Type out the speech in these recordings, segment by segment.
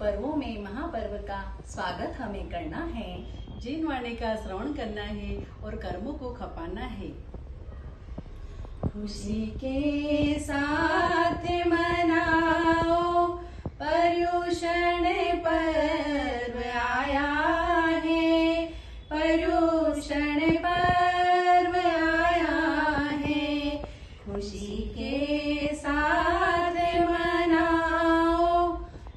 पर्वों में महापर्व का स्वागत हमें करना है। जिन वाणी का श्रवण करना है और कर्मों को खपाना है। खुशी के साथ मनाओ पर्युषण पर्व आया है, पर्युषण पर्व आया है। खुशी के साथ मनाओ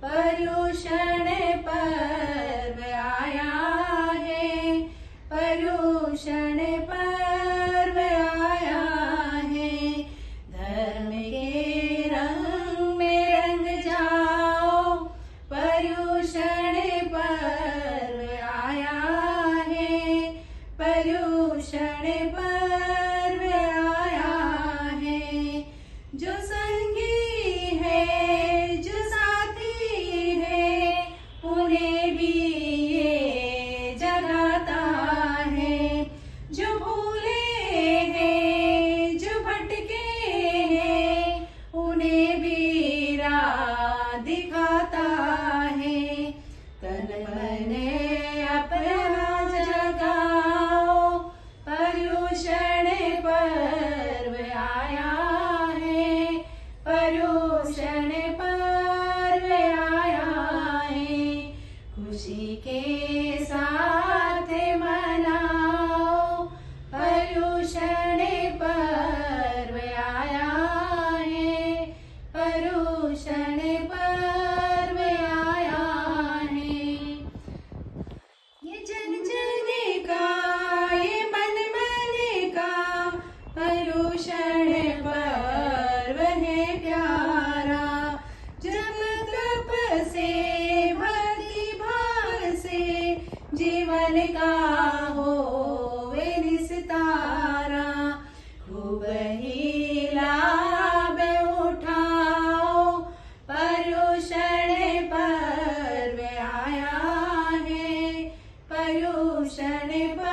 पर्युषण पर्व आया है, पर्युषण पर्व आया है। धर्म के रंग में रंग जाओ पर्युषण पर्व आया है, पर्युषण पर्व आया है। जो संगी है जो साथी है उन्हें भी ये जगाता है। जो भूले हैं जो भटके हैं उन्हें भी राह दिखाता है। तन मन अपना जगाओ पर्युषण पर्व आया है, पर्युषण पर्व आया है। खुशी के साथ मनाओ पर्युषण पर्व आया है, पर्युषण पर्व आया है। ये जन जन का ये मन मन का पर्युषण पर्व है प्यारा। जब तप से भक्ति भाव से जीवन का होवे निस्तारा। खूब ही लाभ उठाओ पर्युषण पर्व आया है, पर्युषण पर्व